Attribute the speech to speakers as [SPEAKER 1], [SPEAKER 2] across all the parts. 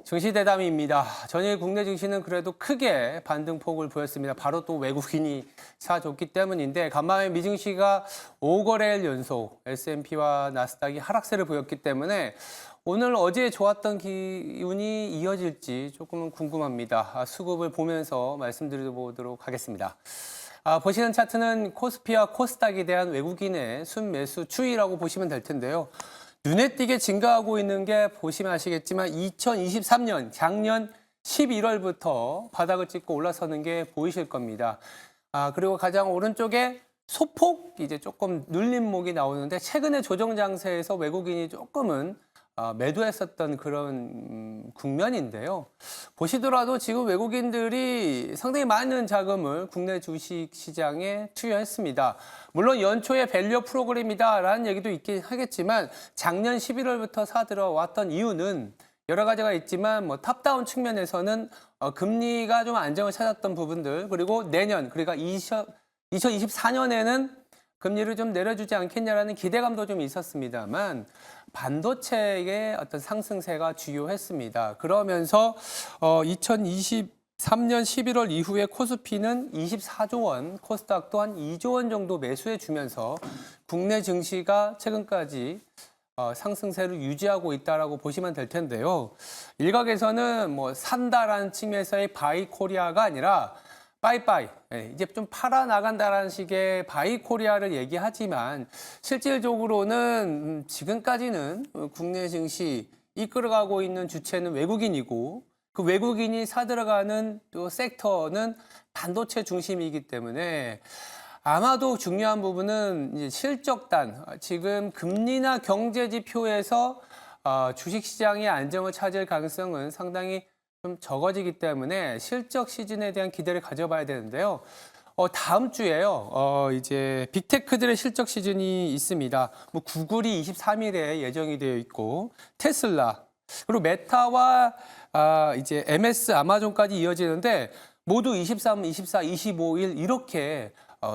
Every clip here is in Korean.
[SPEAKER 1] 증시대담입니다. 전일 국내 증시는 그래도 크게 반등폭을 보였습니다. 바로 또 외국인이 사줬기 때문인데 간밤에 미증시가 5거래일 연속 S&P와 나스닥이 하락세를 보였기 때문에 오늘 어제 좋았던 기운이 이어질지 조금은 궁금합니다. 수급을 보면서 말씀드려보도록 하겠습니다. 보시는 차트는 코스피와 코스닥에 대한 외국인의 순매수 추이라고 보시면 될 텐데요. 눈에 띄게 증가하고 있는 게 보시면 아시겠지만 2023년 작년 11월부터 바닥을 찍고 올라서는 게 보이실 겁니다. 그리고 가장 오른쪽에 소폭 이제 조금 눌림목이 나오는데 최근에 조정 장세에서 외국인이 조금은 매도했었던 그런 국면인데요. 보시더라도 지금 외국인들이 상당히 많은 자금을 국내 주식 시장에 투여했습니다. 물론 연초에 밸류 프로그램이다라는 얘기도 있긴 하겠지만 작년 11월부터 사들어왔던 이유는 여러 가지가 있지만 뭐 탑다운 측면에서는 금리가 좀 안정을 찾았던 부분들 그리고 내년 그러니까 2024년에는 금리를 좀 내려주지 않겠냐라는 기대감도 좀 있었습니다만 반도체의 어떤 상승세가 주요했습니다. 그러면서 2023년 11월 이후에 코스피는 24조 원, 코스닥 또한 2조 원 정도 매수해 주면서 국내 증시가 최근까지 상승세를 유지하고 있다라고 보시면 될 텐데요. 일각에서는 뭐 산다라는 측면에서의 바이 코리아가 아니라 빠이빠이, 이제 좀 팔아나간다라는 식의 바이 코리아를 얘기하지만 실질적으로는 지금까지는 국내 증시 이끌어가고 있는 주체는 외국인이고 그 외국인이 사들어가는 또 섹터는 반도체 중심이기 때문에 아마도 중요한 부분은 이제 실적단, 지금 금리나 경제 지표에서 주식시장의 안정을 찾을 가능성은 상당히 좀 적어지기 때문에 실적 시즌에 대한 기대를 가져봐야 되는데요. 다음 주에요. 이제 빅테크들의 실적 시즌이 있습니다. 뭐 구글이 23일에 예정이 되어 있고 테슬라 그리고 메타와 이제 MS 아마존까지 이어지는데 모두 23, 24, 25일 이렇게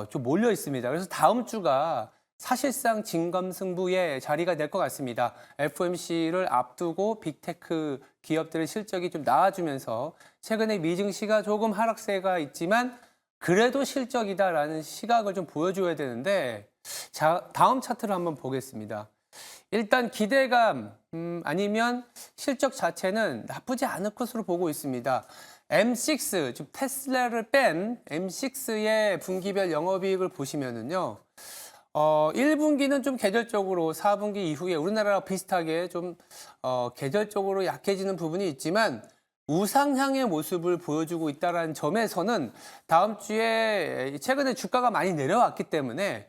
[SPEAKER 1] 좀 몰려 있습니다. 그래서 다음 주가 사실상 진검승부의 자리가 될 것 같습니다. FOMC를 앞두고 빅테크 기업들의 실적이 좀 나아지면서 최근에 미증시가 조금 하락세가 있지만 그래도 실적이다라는 시각을 좀 보여줘야 되는데 자, 다음 차트를 한번 보겠습니다. 일단 기대감 아니면 실적 자체는 나쁘지 않을 것으로 보고 있습니다. M6, 즉 테슬라를 뺀 M6의 분기별 영업이익을 보시면은요. 1분기는 좀 계절적으로 4분기 이후에 우리나라랑 비슷하게 좀 계절적으로 약해지는 부분이 있지만 우상향의 모습을 보여주고 있다는 점에서는 다음 주에 최근에 주가가 많이 내려왔기 때문에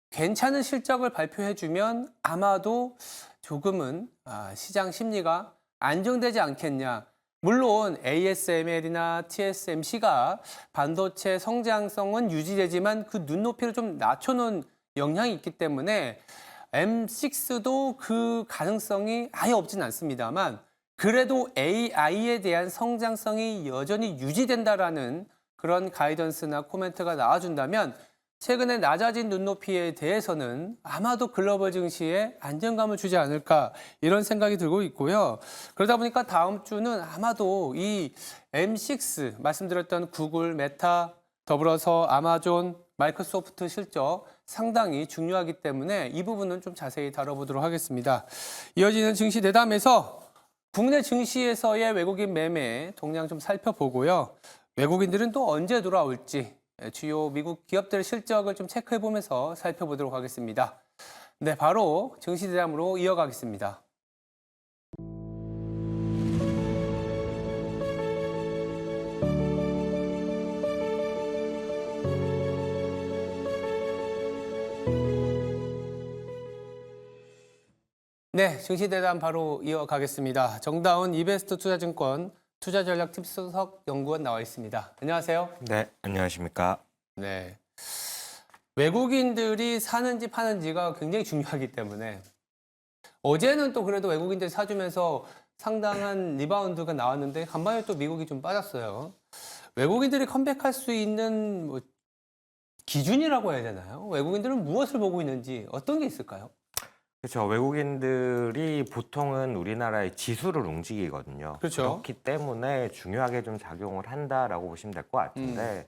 [SPEAKER 1] 괜찮은 실적을 발표해주면 아마도 조금은 시장 심리가 안정되지 않겠냐. 물론 ASML이나 TSMC가 반도체 성장성은 유지되지만 그 눈높이를 좀 낮춰놓은 영향이 있기 때문에 M6도 그 가능성이 아예 없진 않습니다만 그래도 AI에 대한 성장성이 여전히 유지된다라는 그런 가이던스나 코멘트가 나와준다면 최근에 낮아진 눈높이에 대해서는 아마도 글로벌 증시에 안정감을 주지 않을까 이런 생각이 들고 있고요. 그러다 보니까 다음 주는 아마도 이 M6 말씀드렸던 구글, 메타, 더불어서 아마존, 마이크로소프트 실적 상당히 중요하기 때문에 이 부분은 좀 자세히 다뤄보도록 하겠습니다. 이어지는 증시 대담에서 국내 증시에서의 외국인 매매 동향 좀 살펴보고요. 외국인들은 또 언제 돌아올지 주요 미국 기업들 실적을 좀 체크해보면서 살펴보도록 하겠습니다. 네, 바로 증시 대담으로 이어가겠습니다. 네, 증시 대담 바로 이어가겠습니다. 정다운 이베스트 투자증권 투자전략팀 수석 연구원 나와 있습니다. 안녕하세요.
[SPEAKER 2] 네, 안녕하십니까.
[SPEAKER 1] 네. 외국인들이 사는지 파는지가 굉장히 중요하기 때문에 어제는 또 그래도 외국인들이 사주면서 상당한 리바운드가 나왔는데 간밤에 또 미국이 좀 빠졌어요. 외국인들이 컴백할 수 있는 뭐 기준이라고 해야 되나요? 외국인들은 무엇을 보고 있는지 어떤 게 있을까요?
[SPEAKER 2] 그렇죠. 외국인들이 보통은 우리나라의 지수를 움직이거든요.
[SPEAKER 1] 그렇죠.
[SPEAKER 2] 그렇기 때문에 중요하게 좀 작용을 한다라고 보시면 될 것 같은데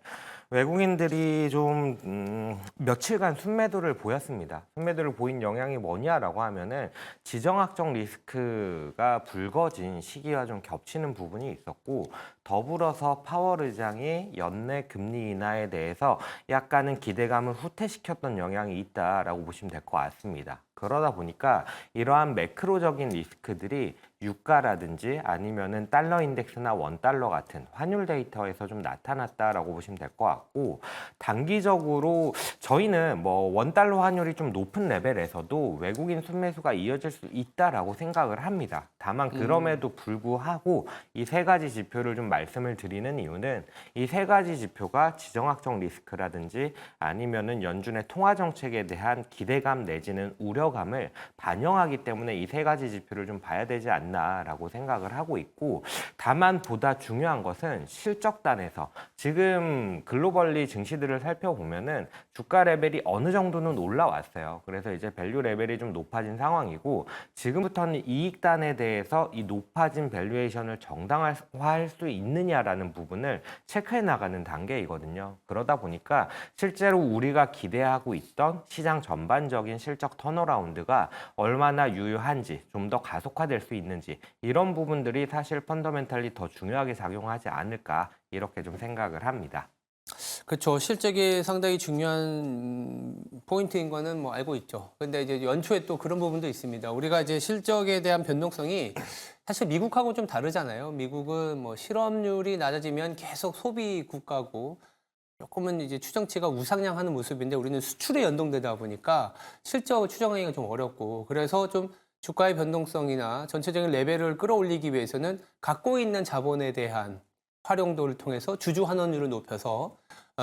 [SPEAKER 2] 외국인들이 좀 며칠간 순매도를 보였습니다. 순매도를 보인 영향이 뭐냐라고 하면은 지정학적 리스크가 불거진 시기와 좀 겹치는 부분이 있었고 더불어서 파월 의장이 연내 금리 인하에 대해서 약간은 기대감을 후퇴시켰던 영향이 있다라고 보시면 될 것 같습니다. 그러다 보니까 이러한 매크로적인 리스크들이 유가라든지 아니면은 달러 인덱스나 원달러 같은 환율 데이터에서 좀 나타났다라고 보시면 될 것 같고 단기적으로 저희는 뭐 원달러 환율이 좀 높은 레벨에서도 외국인 순매수가 이어질 수 있다라고 생각을 합니다. 다만 그럼에도 불구하고 이 세 가지 지표를 좀 말씀을 드리는 이유는 이 세 가지 지표가 지정학적 리스크라든지 아니면은 연준의 통화 정책에 대한 기대감 내지는 우려감을 반영하기 때문에 이 세 가지 지표를 좀 봐야 되지 않나라고 생각을 하고 있고 다만 보다 중요한 것은 실적단에서 지금 글로벌리 증시들을 살펴보면은 주가 레벨이 어느 정도는 올라왔어요. 그래서 이제 밸류 레벨이 좀 높아진 상황이고 지금부터는 이익단에 대해서 이 높아진 밸류에이션을 정당화할 수 있느냐라는 부분을 체크해 나가는 단계이거든요. 그러다 보니까 실제로 우리가 기대하고 있던 시장 전반적인 실적 턴어라운드가 얼마나 유효한지 좀 더 가속화될 수 있는지 이런 부분들이 사실 펀더멘탈리 더 중요하게 작용하지 않을까 이렇게 좀 생각을 합니다.
[SPEAKER 1] 그렇죠. 실적이 상당히 중요한 포인트인 거는 뭐 알고 있죠. 근데 이제 연초에 또 그런 부분도 있습니다. 우리가 이제 실적에 대한 변동성이 사실 미국하고 좀 다르잖아요. 미국은 뭐 실업률이 낮아지면 계속 소비 국가고 조금은 이제 추정치가 우상향하는 모습인데 우리는 수출에 연동되다 보니까 실적을 추정하기가 좀 어렵고 그래서 좀 주가의 변동성이나 전체적인 레벨을 끌어올리기 위해서는 갖고 있는 자본에 대한 활용도를 통해서 주주 환원율을 높여서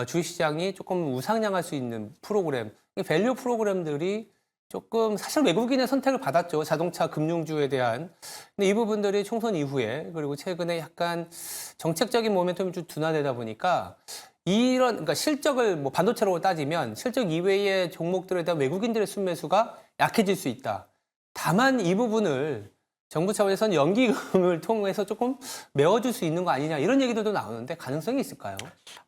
[SPEAKER 1] 주식시장이 조금 우상향할 수 있는 프로그램, 밸류 프로그램들이 조금 사실 외국인의 선택을 받았죠. 자동차 금융주에 대한. 근데 이 부분들이 총선 이후에 그리고 최근에 약간 정책적인 모멘텀이 좀 둔화되다 보니까 이런 그러니까 실적을 뭐 반도체로 따지면 실적 이외의 종목들에 대한 외국인들의 순매수가 약해질 수 있다. 다만 이 부분을 정부 차원에서는 연기금을 통해서 조금 메워줄 수 있는 거 아니냐 이런 얘기들도 나오는데 가능성이 있을까요?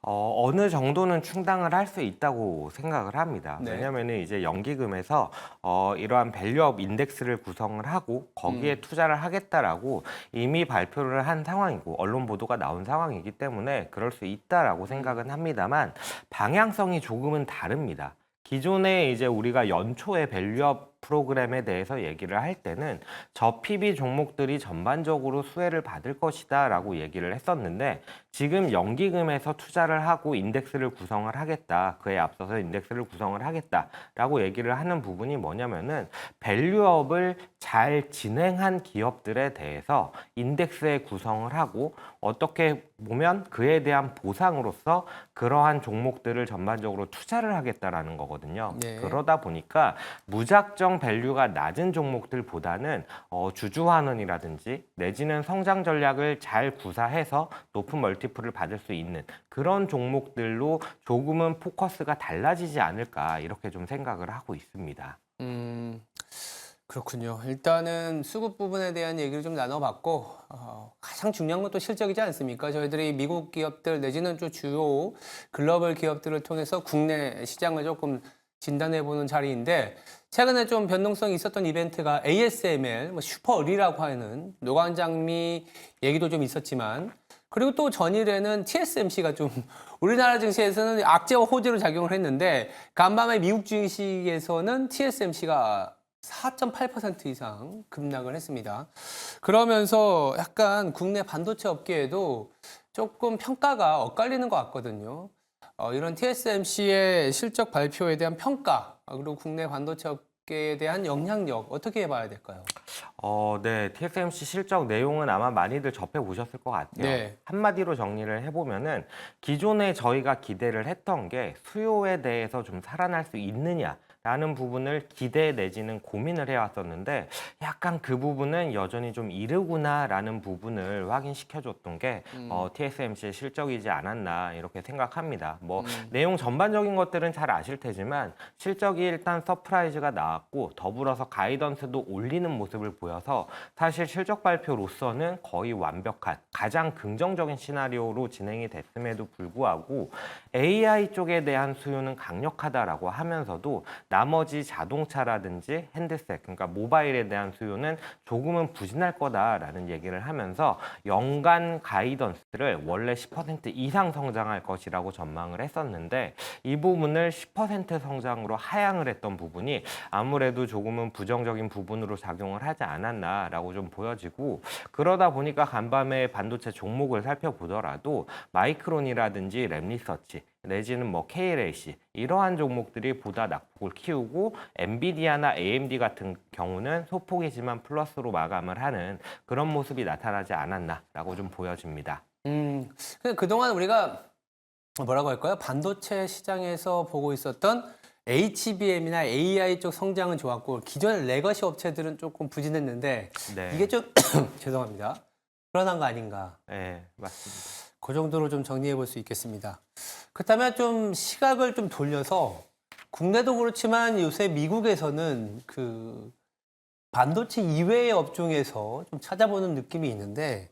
[SPEAKER 2] 어느 정도는 충당을 할 수 있다고 생각을 합니다.
[SPEAKER 1] 네.
[SPEAKER 2] 왜냐하면 이제 연기금에서 이러한 밸류업 인덱스를 구성을 하고 거기에 투자를 하겠다라고 이미 발표를 한 상황이고 언론 보도가 나온 상황이기 때문에 그럴 수 있다라고 생각은 합니다만 방향성이 조금은 다릅니다. 기존에 이제 우리가 연초에 밸류업 프로그램에 대해서 얘기를 할 때는 저 PB 종목들이 전반적으로 수혜를 받을 것이다라고 얘기를 했었는데 지금 연기금에서 투자를 하고 인덱스를 구성을 하겠다. 그에 앞서서 인덱스를 구성을 하겠다라고 얘기를 하는 부분이 뭐냐면은 밸류업을 잘 진행한 기업들에 대해서 인덱스에 구성을 하고 어떻게 보면 그에 대한 보상으로서 그러한 종목들을 전반적으로 투자를 하겠다라는 거거든요.
[SPEAKER 1] 네.
[SPEAKER 2] 그러다 보니까 무작정 밸류가 낮은 종목들보다는 주주 환원이라든지 내지는 성장 전략을 잘 구사해서 높은 멀티플을 받을 수 있는 그런 종목들로 조금은 포커스가 달라지지 않을까 이렇게 좀 생각을 하고 있습니다.
[SPEAKER 1] 그렇군요. 일단은 수급 부분에 대한 얘기를 좀 나눠봤고 가장 중요한 건 또 실적이지 않습니까? 저희들이 미국 기업들 내지는 좀 주요 글로벌 기업들을 통해서 국내 시장을 조금 진단해보는 자리인데 최근에 좀 변동성이 있었던 이벤트가 ASML, 뭐 슈퍼을이라고 하는 노광장미 얘기도 좀 있었지만 그리고 또 전일에는 TSMC가 좀 우리나라 증시에서는 악재와 호재로 작용을 했는데 간밤에 미국 증시에서는 TSMC가 4.8% 이상 급락을 했습니다. 그러면서 약간 국내 반도체 업계에도 조금 평가가 엇갈리는 것 같거든요. 이런 TSMC의 실적 발표에 대한 평가, 그리고 국내 반도체 업계에 대한 영향력 어떻게 봐야 될까요?
[SPEAKER 2] 네, TSMC 실적 내용은 아마 많이들 접해보셨을 것 같아요.
[SPEAKER 1] 네.
[SPEAKER 2] 한마디로 정리를 해보면은 기존에 저희가 기대를 했던 게 수요에 대해서 좀 살아날 수 있느냐 라는 부분을 기대 내지는 고민을 해왔었는데 약간 그 부분은 여전히 좀 이르구나라는 부분을 확인시켜줬던 게 TSMC의 실적이지 않았나 이렇게 생각합니다. 뭐 내용 전반적인 것들은 잘 아실 테지만 실적이 일단 서프라이즈가 나왔고 더불어서 가이던스도 올리는 모습을 보여서 사실 실적 발표로서는 거의 완벽한 가장 긍정적인 시나리오로 진행이 됐음에도 불구하고 AI 쪽에 대한 수요는 강력하다라고 하면서도 나머지 자동차라든지 핸드셋, 그러니까 모바일에 대한 수요는 조금은 부진할 거다라는 얘기를 하면서 연간 가이던스를 원래 10% 이상 성장할 것이라고 전망을 했었는데 이 부분을 10% 성장으로 하향을 했던 부분이 아무래도 조금은 부정적인 부분으로 작용을 하지 않았나라고 좀 보여지고 그러다 보니까 간밤에 반도체 종목을 살펴보더라도 마이크론이라든지 랩리서치 내지는 뭐 KLAC 이러한 종목들이 보다 낙폭을 키우고 엔비디아나 AMD 같은 경우는 소폭이지만 플러스로 마감을 하는 그런 모습이 나타나지 않았나라고 좀 보여집니다.
[SPEAKER 1] 그동안 우리가 뭐라고 할까요? 반도체 시장에서 보고 있었던 HBM이나 AI 쪽 성장은 좋았고 기존의 레거시 업체들은 조금 부진했는데
[SPEAKER 2] 네.
[SPEAKER 1] 이게 좀 죄송합니다. 불안한 거 아닌가?
[SPEAKER 2] 네, 맞습니다.
[SPEAKER 1] 그 정도로 좀 정리해 볼 수 있겠습니다. 그렇다면 좀 시각을 좀 돌려서 국내도 그렇지만 요새 미국에서는 그 반도체 이외의 업종에서 좀 찾아보는 느낌이 있는데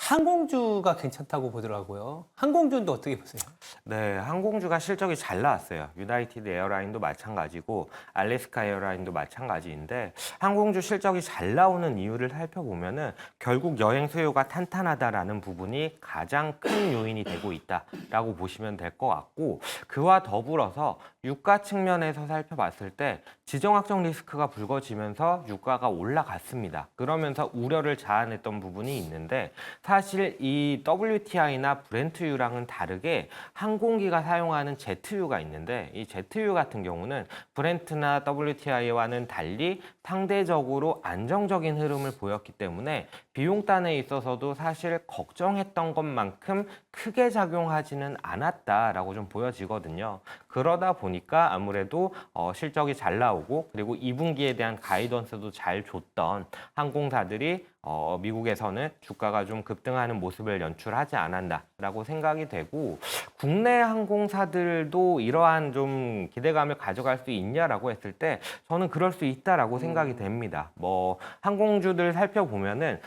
[SPEAKER 1] 항공주가 괜찮다고 보더라고요. 항공주는 어떻게 보세요?
[SPEAKER 2] 네, 항공주가 실적이 잘 나왔어요. 유나이티드 에어라인도 마찬가지고 알래스카 에어라인도 마찬가지인데 항공주 실적이 잘 나오는 이유를 살펴보면은 결국 여행 수요가 탄탄하다라는 부분이 가장 큰 요인이 되고 있다라고 보시면 될 것 같고 그와 더불어서 유가 측면에서 살펴봤을 때 지정학적 리스크가 불거지면서 유가가 올라갔습니다. 그러면서 우려를 자아냈던 부분이 있는데 사실 이 WTI나 브렌트유랑은 다르게 항공기가 사용하는 제트유가 있는데 이 제트유 같은 경우는 브렌트나 WTI와는 달리 상대적으로 안정적인 흐름을 보였기 때문에 비용단에 있어서도 사실 걱정했던 것만큼 크게 작용하지는 않았다라고 좀 보여지거든요. 그러다 보니까 아무래도 실적이 잘 나오고 그리고 2분기에 대한 가이던스도 잘 줬던 항공사들이 미국에서는 주가가 좀 급등하는 모습을 연출하지 않았나라고 생각이 되고 국내 항공사들도 이러한 좀 기대감을 가져갈 수 있냐라고 했을 때 저는 그럴 수 있다라고 생각이 됩니다. 뭐 항공주들 살펴보면은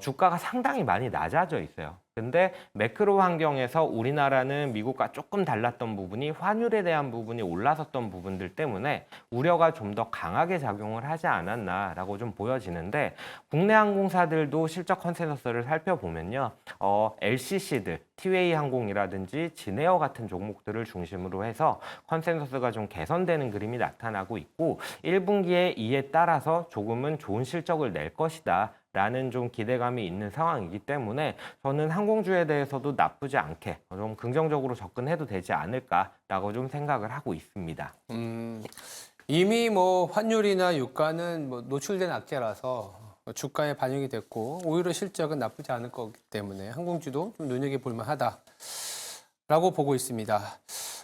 [SPEAKER 2] 주가가 상당히 많이 낮아져 있어요. 근데 매크로 환경에서 우리나라는 미국과 조금 달랐던 부분이 환율에 대한 부분이 올라섰던 부분들 때문에 우려가 좀 더 강하게 작용을 하지 않았나라고 좀 보여지는데 국내 항공사들도 실적 컨센서스를 살펴보면요. LCC들, 티웨이 항공이라든지 진에어 같은 종목들을 중심으로 해서 컨센서스가 좀 개선되는 그림이 나타나고 있고 1분기에 이에 따라서 조금은 좋은 실적을 낼 것이다. 라는 좀 기대감이 있는 상황이기 때문에 저는 항공주에 대해서도 나쁘지 않게 좀 긍정적으로 접근해도 되지 않을까라고 좀 생각을 하고 있습니다.
[SPEAKER 1] 이미 뭐 환율이나 유가는 뭐 노출된 악재라서 주가에 반영이 됐고 오히려 실적은 나쁘지 않을 거기 때문에 항공주도 좀 눈여겨볼 만하다라고 보고 있습니다.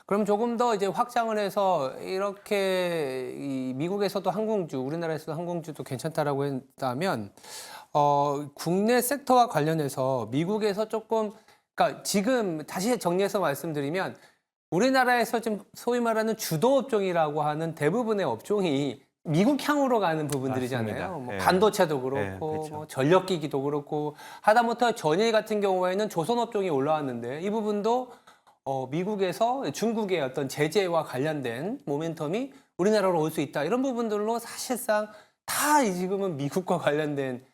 [SPEAKER 1] 그럼 조금 더 이제 확장을 해서 이렇게 이 미국에서도 항공주, 우리나라에서도 항공주도 괜찮다라고 했다면 국내 섹터와 관련해서 미국에서 조금 그러니까 지금 다시 정리해서 말씀드리면 우리나라에서 지금 소위 말하는 주도 업종이라고 하는 대부분의 업종이 미국향으로 가는 부분들이잖아요.
[SPEAKER 2] 맞습니다.
[SPEAKER 1] 뭐
[SPEAKER 2] 네.
[SPEAKER 1] 반도체도 그렇고
[SPEAKER 2] 네, 그렇죠.
[SPEAKER 1] 뭐 전력기기도 그렇고 하다못해 전일 같은 경우에는 조선 업종이 올라왔는데 이 부분도 미국에서 중국의 어떤 제재와 관련된 모멘텀이 우리나라로 올 수 있다. 이런 부분들로 사실상 다 지금은 미국과 관련된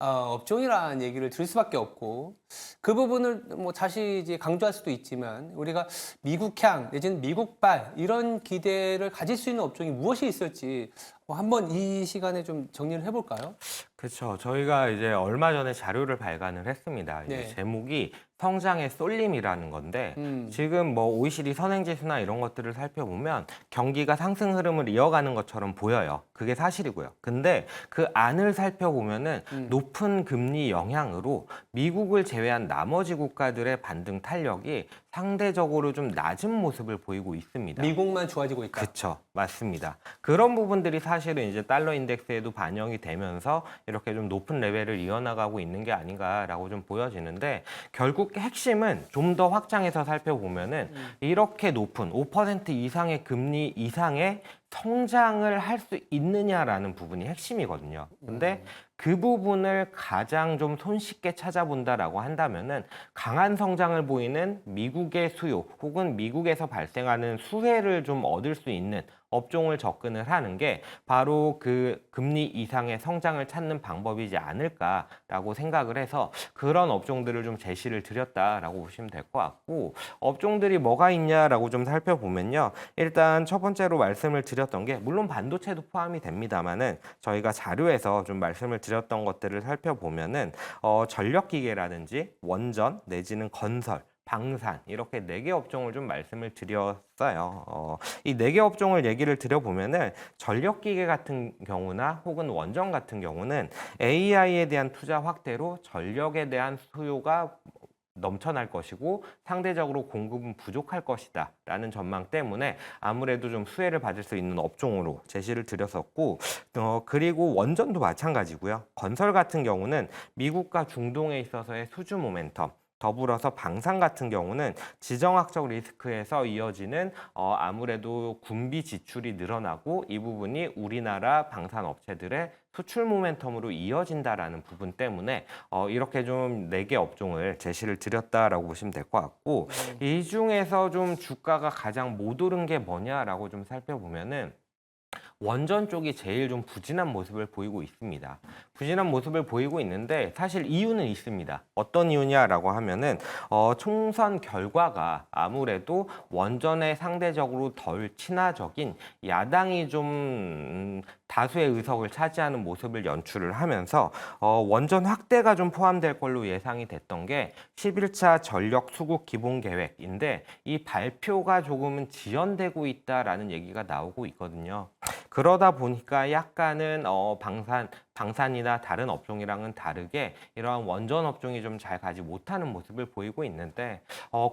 [SPEAKER 1] 업종이라는 얘기를 들을 수밖에 없고 그 부분을 뭐 다시 이제 강조할 수도 있지만 우리가 미국향 내지는 미국발 이런 기대를 가질 수 있는 업종이 무엇이 있을지 한번 이 시간에 좀 정리를 해볼까요?
[SPEAKER 2] 그렇죠. 저희가 이제 얼마 전에 자료를 발간을 했습니다. 이제
[SPEAKER 1] 네.
[SPEAKER 2] 제목이 성장의 쏠림이라는 건데 지금 뭐 OECD 선행지수나 이런 것들을 살펴보면 경기가 상승 흐름을 이어가는 것처럼 보여요. 그게 사실이고요. 근데 그 안을 살펴보면은 높은 금리 영향으로 미국을 제외한 나머지 국가들의 반등 탄력이 상대적으로 좀 낮은 모습을 보이고 있습니다.
[SPEAKER 1] 미국만 좋아지고 있다.
[SPEAKER 2] 그렇죠. 맞습니다. 그런 부분들이 사실은 이제 달러 인덱스에도 반영이 되면서 이렇게 좀 높은 레벨을 이어나가고 있는 게 아닌가라고 좀 보여지는데 결국 핵심은 좀 더 확장해서 살펴보면은 이렇게 높은 5% 이상의 금리 이상의 성장을 할 수 있느냐라는 부분이 핵심이거든요. 근데 그 부분을 가장 좀 손쉽게 찾아본다라고 한다면은 강한 성장을 보이는 미국의 수요 혹은 미국에서 발생하는 수혜를 좀 얻을 수 있는 업종을 접근을 하는 게 바로 그 금리 이상의 성장을 찾는 방법이지 않을까라고 생각을 해서 그런 업종들을 좀 제시를 드렸다라고 보시면 될 것 같고 업종들이 뭐가 있냐라고 좀 살펴보면요. 일단 첫 번째로 말씀을 드렸던 게 물론 반도체도 포함이 됩니다만은 저희가 자료에서 좀 말씀을 드렸던 것들을 살펴보면은 전력기계라든지 원전 내지는 건설 방산 이렇게 4개 업종을 좀 말씀을 드렸어요. 이 4개 업종을 얘기를 드려보면은 전력기계 같은 경우나 혹은 원전 같은 경우는 AI에 대한 투자 확대로 전력에 대한 수요가 넘쳐날 것이고 상대적으로 공급은 부족할 것이다 라는 전망 때문에 아무래도 좀 수혜를 받을 수 있는 업종으로 제시를 드렸었고 그리고 원전도 마찬가지고요. 건설 같은 경우는 미국과 중동에 있어서의 수주 모멘텀 더불어서 방산 같은 경우는 지정학적 리스크에서 이어지는 아무래도 군비 지출이 늘어나고 이 부분이 우리나라 방산 업체들의 수출 모멘텀으로 이어진다라는 부분 때문에 이렇게 좀 4개 업종을 제시를 드렸다라고 보시면 될 것 같고 이 중에서 좀 주가가 가장 못 오른 게 뭐냐라고 좀 살펴보면은 원전 쪽이 제일 좀 부진한 모습을 보이고 있습니다. 부진한 모습을 보이고 있는데 사실 이유는 있습니다. 어떤 이유냐라고 하면은 총선 결과가 아무래도 원전에 상대적으로 덜 친화적인 야당이 좀 다수의 의석을 차지하는 모습을 연출을 하면서 원전 확대가 좀 포함될 걸로 예상이 됐던 게 11차 전력 수급 기본 계획인데 이 발표가 조금은 지연되고 있다라는 얘기가 나오고 있거든요. 그러다 보니까 약간은 방산이나 다른 업종이랑은 다르게 이러한 원전 업종이 좀 잘 가지 못하는 모습을 보이고 있는데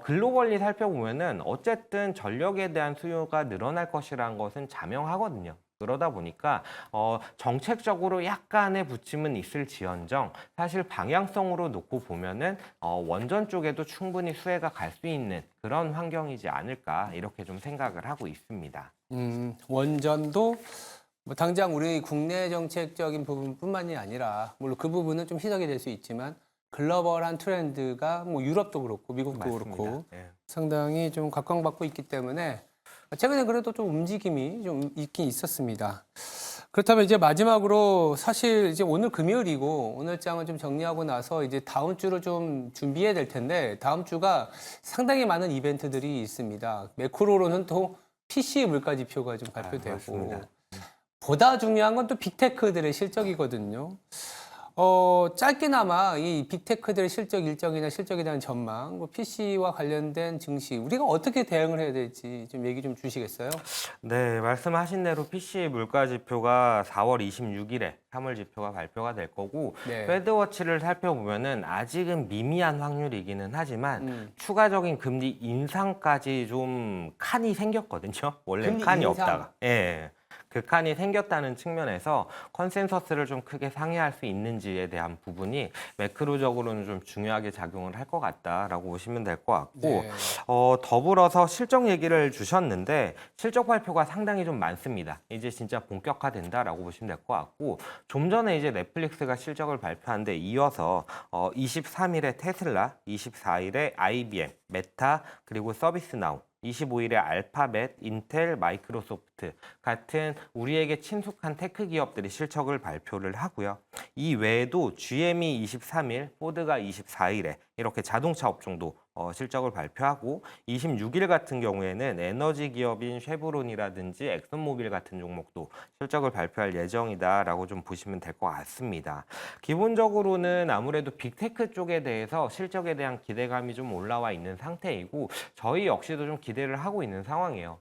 [SPEAKER 2] 글로벌리 살펴보면은 어쨌든 전력에 대한 수요가 늘어날 것이라는 것은 자명하거든요. 그러다 보니까 정책적으로 약간의 부침은 있을지언정 사실 방향성으로 놓고 보면은 원전 쪽에도 충분히 수혜가 갈 수 있는 그런 환경이지 않을까 이렇게 좀 생각을 하고 있습니다.
[SPEAKER 1] 원전도 뭐 당장 우리 국내 정책적인 부분뿐만이 아니라 물론 그 부분은 좀 희석이 될 수 있지만 글로벌한 트렌드가 뭐 유럽도 그렇고 미국도
[SPEAKER 2] 맞습니다.
[SPEAKER 1] 그렇고
[SPEAKER 2] 예.
[SPEAKER 1] 상당히 좀 각광받고 있기 때문에 최근에 그래도 좀 움직임이 좀 있긴 있었습니다. 그렇다면 이제 마지막으로 사실 이제 오늘 금요일이고 오늘 장은 좀 정리하고 나서 이제 다음 주를 좀 준비해야 될 텐데 다음 주가 상당히 많은 이벤트들이 있습니다. 매크로로는 또 PC 물가 지표가 좀 발표되고
[SPEAKER 2] 맞습니다.
[SPEAKER 1] 보다 중요한 건 또 빅테크들의 실적이거든요. 짧게나마 이 빅테크들의 실적 일정이나 실적에 대한 전망, 뭐 PC와 관련된 증시, 우리가 어떻게 대응을 해야 될지 좀 얘기 좀 주시겠어요?
[SPEAKER 2] 네, 말씀하신 대로 PC 물가 지표가 4월 26일에 3월 지표가 발표가 될 거고
[SPEAKER 1] 네.
[SPEAKER 2] 패드워치를 살펴보면은 아직은 미미한 확률이기는 하지만 추가적인 금리 인상까지 좀 칸이 생겼거든요. 원래
[SPEAKER 1] 금리
[SPEAKER 2] 칸이
[SPEAKER 1] 인상?
[SPEAKER 2] 없다가. 예. 그 칸이 생겼다는 측면에서 컨센서스를 좀 크게 상회할 수 있는지에 대한 부분이 매크로적으로는 좀 중요하게 작용을 할 것 같다라고 보시면 될 것 같고
[SPEAKER 1] 네.
[SPEAKER 2] 더불어서 실적 얘기를 주셨는데 실적 발표가 상당히 좀 많습니다. 이제 진짜 본격화된다라고 보시면 될 것 같고 좀 전에 이제 넷플릭스가 실적을 발표한 데 이어서 23일에 테슬라, 24일에 IBM, 메타 그리고 서비스나우 25일에 알파벳, 인텔, 마이크로소프트 같은 우리에게 친숙한 테크 기업들이 실적을 발표를 하고요. 이 외에도 GM이 23일, 포드가 24일에 이렇게 자동차 업종도 실적을 발표하고 26일 같은 경우에는 에너지 기업인 쉐브론이라든지 엑슨모빌 같은 종목도 실적을 발표할 예정이다라고 좀 보시면 될 것 같습니다. 기본적으로는 아무래도 빅테크 쪽에 대해서 실적에 대한 기대감이 좀 올라와 있는 상태이고 저희 역시도 좀 기대를 하고 있는 상황이에요.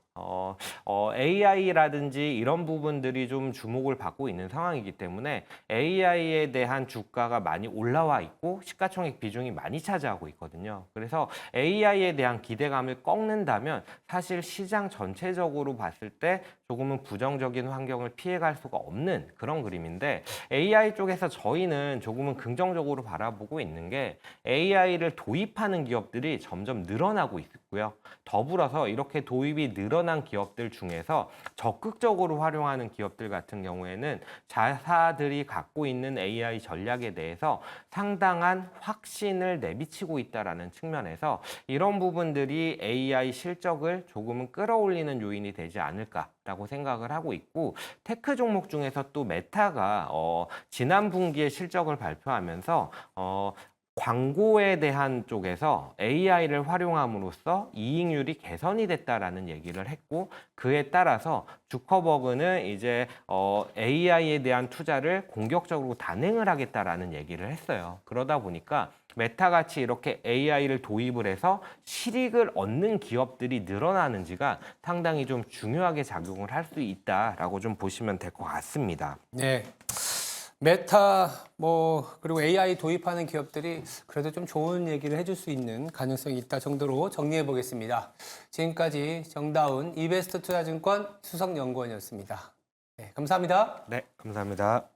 [SPEAKER 2] AI라든지 이런 부분들이 좀 주목을 받고 있는 상황이기 때문에 AI에 대한 주가가 많이 올라와 있고 시가총액 비중이 많이 차지하고 있거든요. 그래서 AI에 대한 기대감을 꺾는다면 사실 시장 전체적으로 봤을 때 조금은 부정적인 환경을 피해갈 수가 없는 그런 그림인데 AI 쪽에서 저희는 조금은 긍정적으로 바라보고 있는 게 AI를 도입하는 기업들이 점점 늘어나고 있고요. 더불어서 이렇게 도입이 늘어난 기업들 중에서 적극적으로 활용하는 기업들 같은 경우에는 자사들이 갖고 있는 AI 전략에 대해서 상당한 확신을 내비치고 있다라는 측면에서 이런 부분들이 AI 실적을 조금은 끌어올리는 요인이 되지 않을까라고 생각을 하고 있고 테크 종목 중에서 또 메타가 지난 분기에 실적을 발표하면서 광고에 대한 쪽에서 AI를 활용함으로써 이익률이 개선이 됐다라는 얘기를 했고 그에 따라서 주커버그는 이제 AI에 대한 투자를 공격적으로 단행을 하겠다라는 얘기를 했어요. 그러다 보니까 메타같이 이렇게 AI를 도입을 해서 실익을 얻는 기업들이 늘어나는지가 상당히 좀 중요하게 작용을 할 수 있다라고 좀 보시면 될 것 같습니다.
[SPEAKER 1] 네. 메타 그리고 AI 도입하는 기업들이 그래도 좀 좋은 얘기를 해줄 수 있는 가능성이 있다 정도로 정리해 보겠습니다. 지금까지 정다운 이베스트 투자증권 수석연구원이었습니다. 네, 감사합니다.
[SPEAKER 2] 네, 감사합니다.